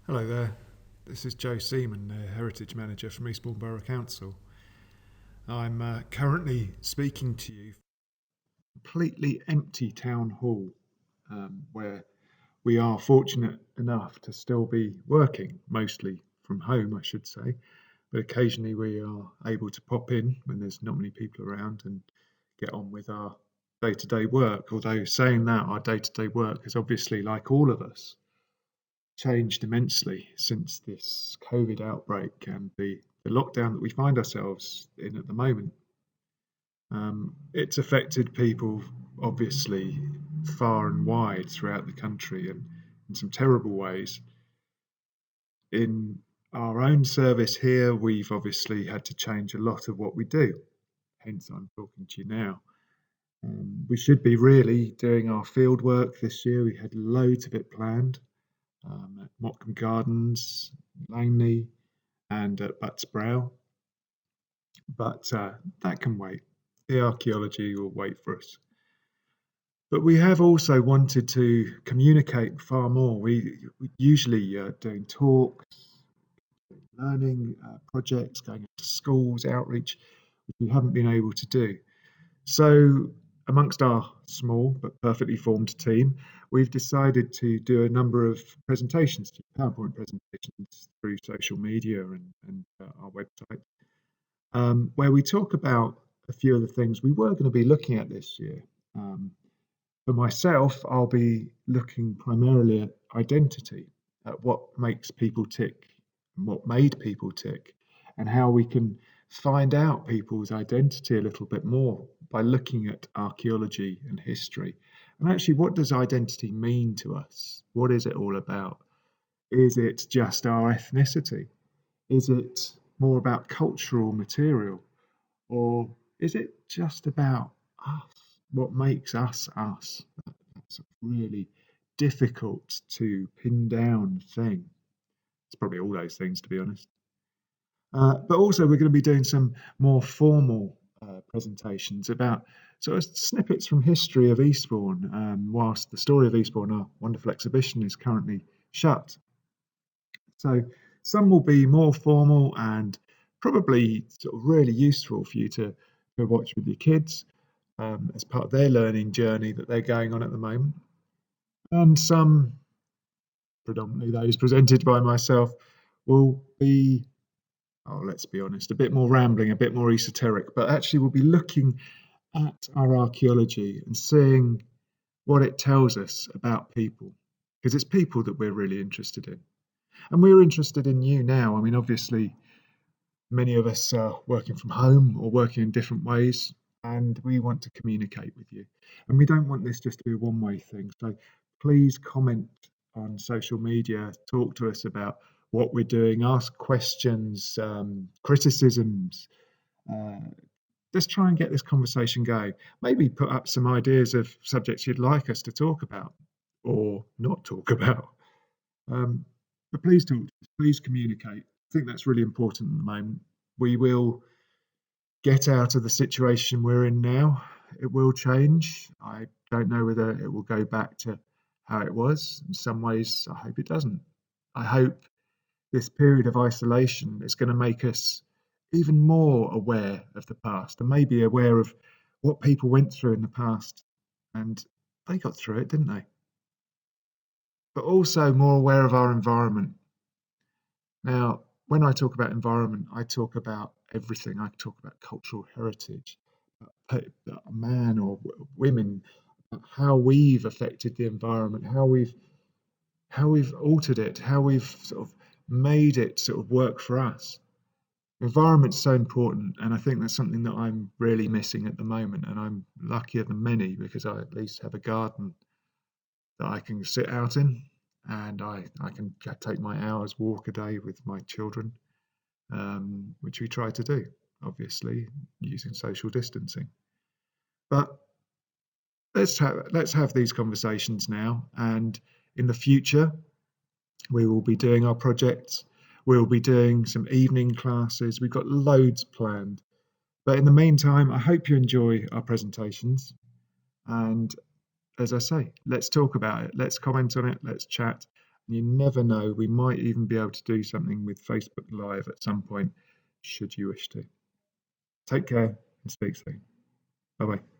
Hello there, this is Joe Seaman, the Heritage Manager from Eastbourne Borough Council. I'm currently speaking to you from a completely empty town hall where we are fortunate enough to still be working, mostly from home, I should say, but occasionally we are able to pop in when there's not many people around and get on with our day-to-day work. Although saying that, our day-to-day work is obviously, like all of us, changed immensely since this COVID outbreak and the lockdown that we find ourselves in at the moment. It's affected people, obviously, far and wide throughout the country and in some terrible ways. In our own service here, we've obviously had to change a lot of what we do, hence, I'm talking to you now. We should be really doing our field work this year. We had loads of it planned at Mottcombe Gardens, Langley, and at Buttsbrow, but that can wait. The archaeology will wait for us. But we have also wanted to communicate far more. We usually doing talks, learning projects, going to schools, outreach, which we haven't been able to do. So, amongst our small but perfectly formed team, we've decided to do a number of presentations, PowerPoint presentations through social media and our website, where we talk about a few of the things we were going to be looking at this year. For myself, I'll be looking primarily at identity, at what makes people tick, and what made people tick, and how we can find out people's identity a little bit more by looking at archaeology and history. And actually, what does identity mean to us? What is it all about? Is it just our ethnicity? Is it more about cultural material? Or is it just about us? What makes us us? That's a really difficult to pin down thing. It's probably all those things, to be honest. But also, we're going to be doing some more formal presentations about sort of snippets from history of Eastbourne, whilst the Story of Eastbourne, our wonderful exhibition, is currently shut. So some will be more formal and probably sort of really useful for you to watch with your kids as part of their learning journey that they're going on at the moment. And some, predominantly those presented by myself, will be, oh, let's be honest, a bit more rambling, a bit more esoteric, but actually we'll be looking at our archaeology and seeing what it tells us about people, because it's people that we're really interested in. And we're interested in you now. I mean, obviously, many of us are working from home or working in different ways, and we want to communicate with you. And we don't want this just to be a one-way thing. So please comment on social media, talk to us about what we're doing, ask questions, criticisms. Uh, let's try and get this conversation going. Maybe put up some ideas of subjects you'd like us to talk about or not talk about. Um, but please talk, please communicate. I think that's really important at the moment. We will get out of the situation we're in now. It will change. I don't know whether it will go back to how it was. In some ways, I hope it doesn't. I hope this period of isolation is going to make us even more aware of the past and maybe aware of what people went through in the past. And they got through it, didn't they? But also more aware of our environment. Now, when I talk about environment, I talk about everything. I talk about cultural heritage, man or women, how we've affected the environment, how we've altered it, how we've sort of made it sort of work for us. Environment's so important, and I think that's something that I'm really missing at the moment. And I'm luckier than many because I at least have a garden that I can sit out in, and I can take my hours walk a day with my children, which we try to do, obviously using social distancing. But let's have these conversations now, and in the future, we will be doing our projects. We'll be doing some evening classes. We've got loads planned. But in the meantime, I hope you enjoy our presentations. And as I say, let's talk about it. Let's comment on it. Let's chat. You never know, we might even be able to do something with Facebook Live at some point, should you wish to. Take care and speak soon. Bye bye.